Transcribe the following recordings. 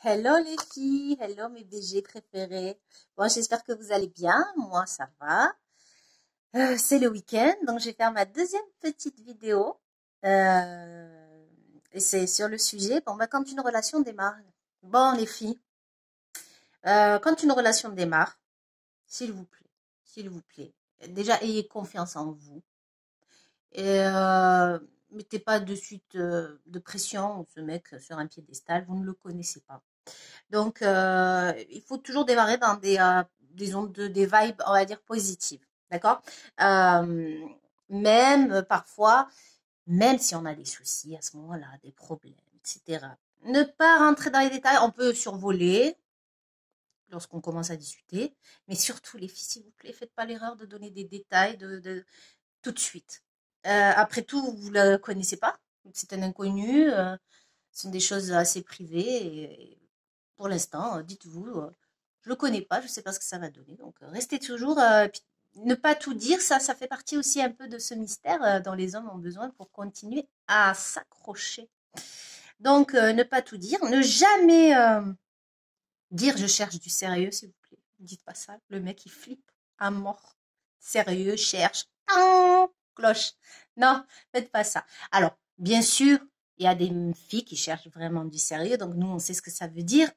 Hello les filles, hello mes BG préférés. Bon, j'espère que vous allez bien. Moi, ça va. C'est le week-end, donc je vais faire ma deuxième petite vidéo. Et c'est sur le sujet. Bon, quand une relation démarre. Bon, les filles, quand une relation démarre, s'il vous plaît, déjà ayez confiance en vous. Et mettez pas de suite de pression ce mec sur un piédestal. Vous ne le connaissez pas. Donc, il faut toujours démarrer dans des ondes, des vibes, on va dire, positives. D'accord. Même parfois, même si on a des soucis à ce moment-là, des problèmes, etc. Ne pas rentrer dans les détails. On peut survoler lorsqu'on commence à discuter. Mais surtout, les filles, s'il vous plaît, faites pas l'erreur de donner des détails tout de suite. Après tout, vous ne le connaissez pas. C'est un inconnu. Ce sont des choses assez privées. Et pour l'instant, dites-vous, je le connais pas, je sais pas ce que ça va donner. Donc, restez toujours, puis ne pas tout dire, ça fait partie aussi un peu de ce mystère dont les hommes ont besoin pour continuer à s'accrocher. Donc, ne pas tout dire, ne jamais dire je cherche du sérieux, s'il vous plaît. Ne dites pas ça. Le mec, il flippe à mort. Sérieux, cherche. Cloche. Non, faites pas ça. Alors, bien sûr, il y a des filles qui cherchent vraiment du sérieux, donc nous, on sait ce que ça veut dire.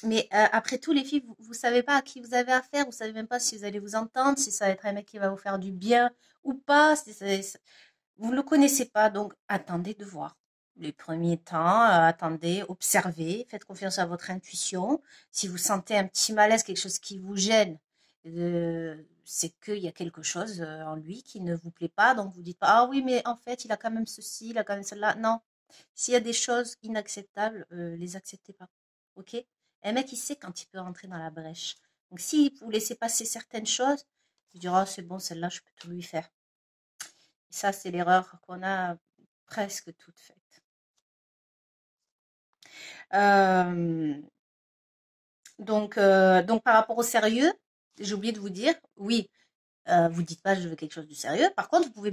Mais après tout, les filles, vous savez pas à qui vous avez affaire, vous savez même pas si vous allez vous entendre, si ça va être un mec qui va vous faire du bien ou pas. Vous ne le connaissez pas, donc attendez de voir. Les premiers temps, attendez, observez, faites confiance à votre intuition. Si vous sentez un petit malaise, quelque chose qui vous gêne, c'est qu'il y a quelque chose en lui qui ne vous plaît pas. Donc vous dites pas, ah oui, mais en fait, il a quand même ceci, il a quand même cela. Non, s'il y a des choses inacceptables, les acceptez pas. Ok? Un mec, il sait quand il peut rentrer dans la brèche. Donc si vous laissez passer certaines choses, il dira, oh, c'est bon, celle-là, je peux tout lui faire. Et ça, c'est l'erreur qu'on a presque toute faite. Donc par rapport au sérieux, j'ai oublié de vous dire, oui, vous dites pas je veux quelque chose de sérieux. Par contre, vous pouvez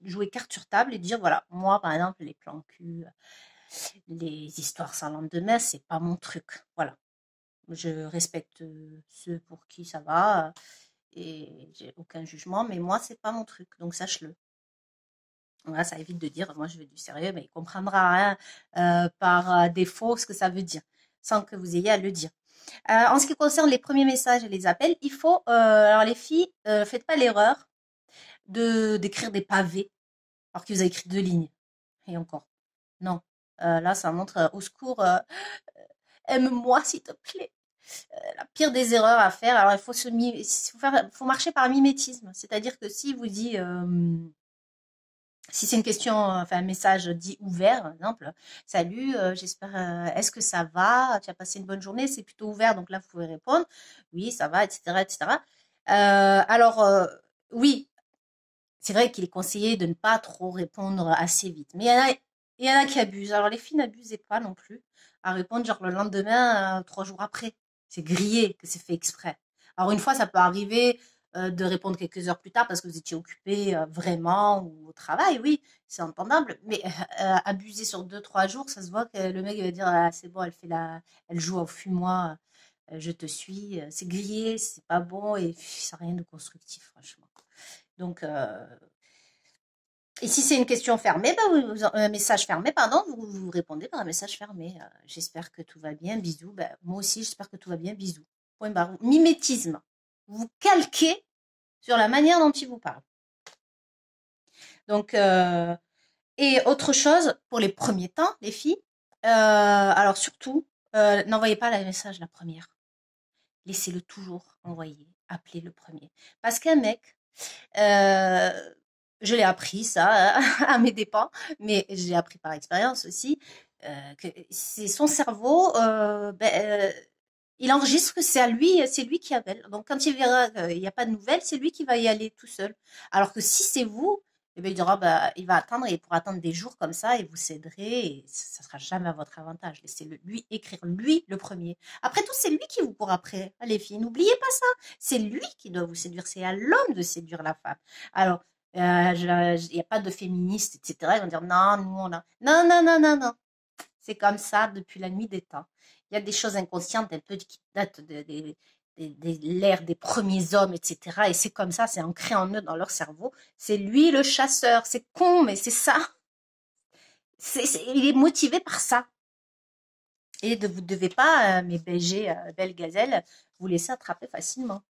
jouer carte sur table et dire voilà, moi par exemple les plans cul, les histoires sans lendemain, c'est pas mon truc. Voilà, je respecte ceux pour qui ça va et j'ai aucun jugement, mais moi c'est pas mon truc, donc sache-le. Voilà, ça évite de dire moi je veux du sérieux, mais il comprendra rien par défaut ce que ça veut dire, sans que vous ayez à le dire. En ce qui concerne les premiers messages et les appels, il faut, alors les filles, faites pas l'erreur d'écrire des pavés alors que vous avez écrit 2 lignes. Et encore, non. Là, ça montre au secours, aime-moi s'il te plaît. La pire des erreurs à faire. Alors, faut marcher par mimétisme. C'est-à-dire que si vous dit, si c'est une question, enfin un message dit ouvert, par exemple, salut, j'espère, est-ce que ça va? Tu as passé une bonne journée? C'est plutôt ouvert, donc là vous pouvez répondre, oui, ça va, etc., etc. Alors, oui, c'est vrai qu'il est conseillé de ne pas trop répondre assez vite, mais il y en a qui abusent. Alors les filles n'abusez pas non plus à répondre genre le lendemain, 3 jours après. C'est grillé que c'est fait exprès. Alors une fois, ça peut arriver de répondre quelques heures plus tard parce que vous étiez occupé vraiment ou au travail, oui, c'est entendable. Mais abuser sur 2, 3 jours, ça se voit que le mec va dire ah, c'est bon, elle joue au fuis-moi, je te suis. C'est grillé, c'est pas bon et ça n'a rien de constructif, franchement. Donc, et si c'est une question fermée, un message fermé, pardon, vous répondez par un message fermé. J'espère que tout va bien, bisous. Moi aussi, j'espère que tout va bien, bisous. Point barre. Mimétisme. Vous calquez sur la manière dont il vous parle. Donc, et autre chose, pour les premiers temps, les filles, alors surtout, n'envoyez pas le message la première. Laissez-le toujours envoyer, appelez le premier. Parce qu'un mec, je l'ai appris ça à mes dépens, mais j'ai appris par expérience aussi que c'est son cerveau, il enregistre que c'est lui qui appelle. Donc quand il verra qu'il n'y a pas de nouvelles, c'est lui qui va y aller tout seul. Alors que si c'est vous, eh bien, il dira, il va attendre et il pourra attendre des jours comme ça et vous céderez et ça sera jamais à votre avantage. Laissez-le lui écrire, lui le premier. Après tout, c'est lui qui vous court après, les filles. N'oubliez pas ça. C'est lui qui doit vous séduire. C'est à l'homme de séduire la femme. Alors, il n'y a pas de féministes, etc. Ils vont dire non, nous on a. Non, non, non, non, non. C'est comme ça depuis la nuit des temps. Il y a des choses inconscientes un peu qui datent de l'ère des premiers hommes, etc. Et c'est comme ça, c'est ancré en eux, dans leur cerveau. C'est lui le chasseur. C'est con, mais c'est ça. Il est motivé par ça. Et vous ne devez pas, mes belles gazelles, vous laisser attraper facilement.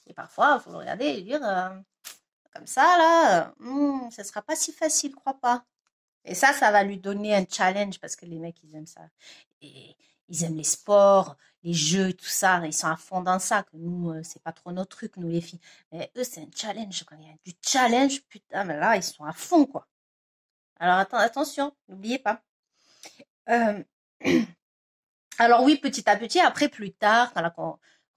Et parfois, il faut le regarder et dire, comme ça, là, ce sera pas si facile, crois pas. Et ça va lui donner un challenge parce que les mecs, ils aiment ça. Et ils aiment les sports, les jeux, tout ça. Ils sont à fond dans ça. Que nous, c'est pas trop notre truc, nous, les filles. Mais eux, c'est un challenge. Quand il y a du challenge, putain, mais là, ils sont à fond, quoi. Alors, attention, n'oubliez pas. Euh, Alors oui, petit à petit, après, plus tard, quand la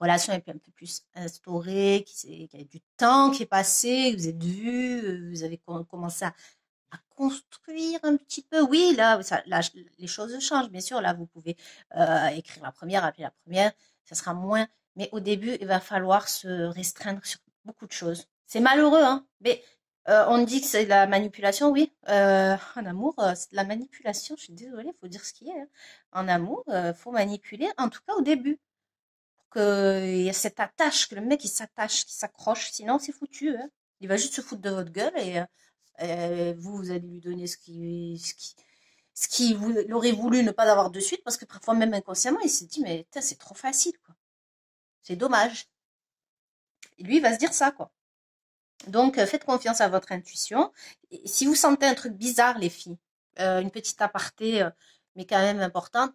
relation est un peu plus instaurée, qu'il y a du temps qui est passé, que vous êtes vus, vous avez commencé à construire un petit peu. Oui, là, les choses changent, bien sûr. Là, vous pouvez écrire la première, appeler la première, ça sera moins. Mais au début, il va falloir se restreindre sur beaucoup de choses. C'est malheureux, hein, mais on dit que c'est de la manipulation, oui. En amour, c'est de la manipulation. Je suis désolée, il faut dire ce qui est, hein. En amour, faut manipuler, en tout cas au début. Pour qu'il y ait cette attache, que le mec il s'attache, qu'il s'accroche, sinon c'est foutu, hein. Il va juste se foutre de votre gueule et vous allez lui donner ce qui il aurait voulu ne pas avoir de suite, parce que parfois même inconsciemment, il s'est dit, mais c'est trop facile, quoi. C'est dommage. Et lui, il va se dire ça, quoi. Donc, faites confiance à votre intuition. Et si vous sentez un truc bizarre, les filles, une petite aparté, mais quand même importante.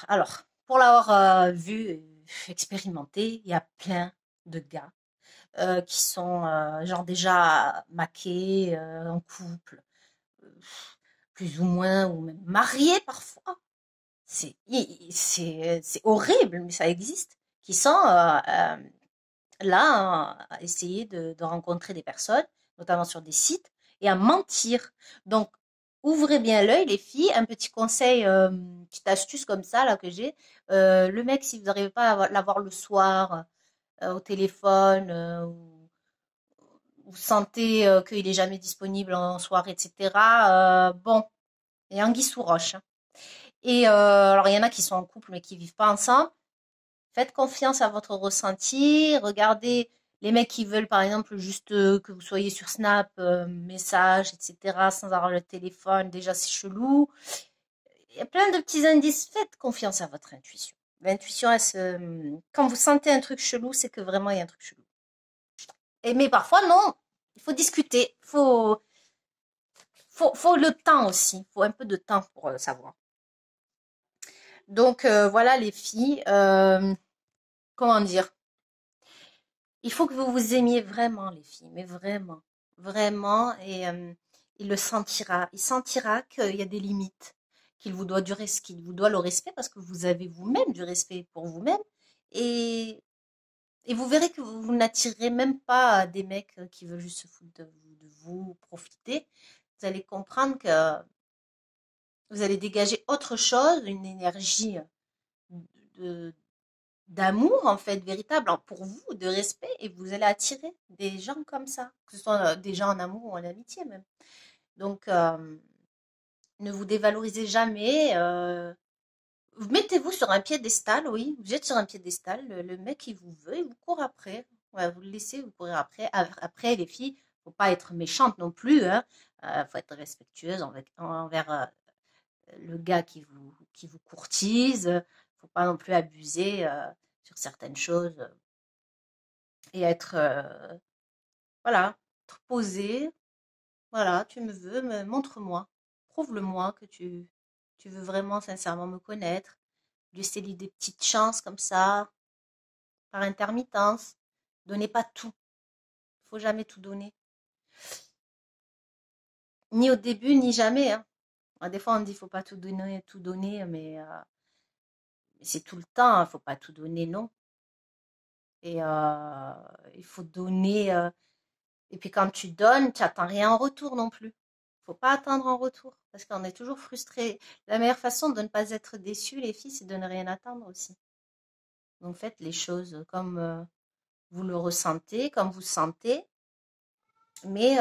Alors, pour l'avoir vu, expérimenté, il y a plein de gars qui sont genre déjà maqués, en couple, euh, plus ou moins, ou même mariés parfois. C'est horrible, mais ça existe. Qui sont là à essayer de rencontrer des personnes, notamment sur des sites, et à mentir. Donc, ouvrez bien l'œil, les filles. Un petit conseil, petite astuce comme ça là que j'ai. Le mec, si vous n'arrivez pas à l'avoir le soir au téléphone, ou vous sentez qu'il est jamais disponible en soirée, etc. Bon, il y a anguille sous roche, hein. Et alors, il y en a qui sont en couple mais qui vivent pas ensemble. Faites confiance à votre ressenti. Regardez les mecs qui veulent, par exemple, juste que vous soyez sur Snap, message, etc., sans avoir le téléphone. Déjà, c'est chelou. Il y a plein de petits indices. Faites confiance à votre intuition. L'intuition, quand vous sentez un truc chelou, c'est que vraiment il y a un truc chelou. Mais parfois, non. Il faut discuter. Faut le temps aussi. Il faut un peu de temps pour savoir. Donc, voilà les filles. Comment dire? Il faut que vous vous aimiez vraiment, les filles, mais vraiment, vraiment, et il le sentira. Il sentira qu'il y a des limites, qu'il vous doit le respect, parce que vous avez vous-même du respect pour vous-même, et, et vous verrez que vous n'attirerez même pas des mecs qui veulent juste se foutre de vous, profiter. Vous allez comprendre que vous allez dégager autre chose, une énergie de, d'amour en fait véritable, pour vous, de respect, et vous allez attirer des gens comme ça, que ce soit des gens en amour ou en amitié même. Donc ne vous dévalorisez jamais, mettez-vous sur un piédestal. Oui, vous êtes sur un piédestal, le mec il vous veut, il vous court après. Ouais, vous le laissez vous courir après. Après, les filles, faut pas être méchante non plus, hein. Faut être respectueuse envers le gars qui vous courtise. Faut pas non plus abuser sur certaines choses, et être, voilà, être posé. Voilà, tu me veux, montre-moi. Prouve-le-moi que tu veux vraiment sincèrement me connaître. Laissez-lui des petites chances comme ça, par intermittence. Donnez pas tout. Il faut jamais tout donner. Ni au début, ni jamais, hein. Des fois, on dit faut pas tout donner, mais c'est tout le temps, hein. Faut pas tout donner, non. Et il faut donner. Et puis quand tu donnes, tu n'attends rien en retour non plus. Faut pas attendre en retour, parce qu'on est toujours frustré. La meilleure façon de ne pas être déçu, les filles, c'est de ne rien attendre aussi. Donc faites les choses comme vous le ressentez, comme vous sentez, mais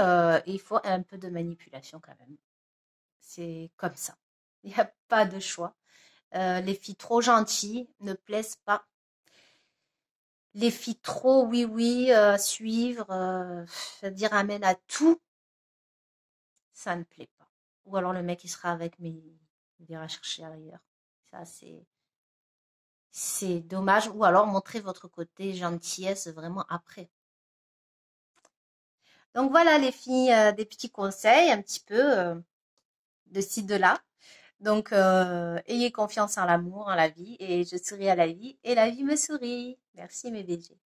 il faut un peu de manipulation quand même. C'est comme ça. Il n'y a pas de choix. Les filles trop gentilles ne plaisent pas. Les filles trop oui oui, suivre, dire amen à tout, ça ne plaît pas. Ou alors le mec il sera avec mais il ira chercher ailleurs. Ça c'est dommage. Ou alors montrer votre côté gentillesse vraiment après. Donc voilà les filles, des petits conseils un petit peu de ci de là. Donc ayez confiance en l'amour, en la vie et je souris à la vie et la vie me sourit. Merci mes BG.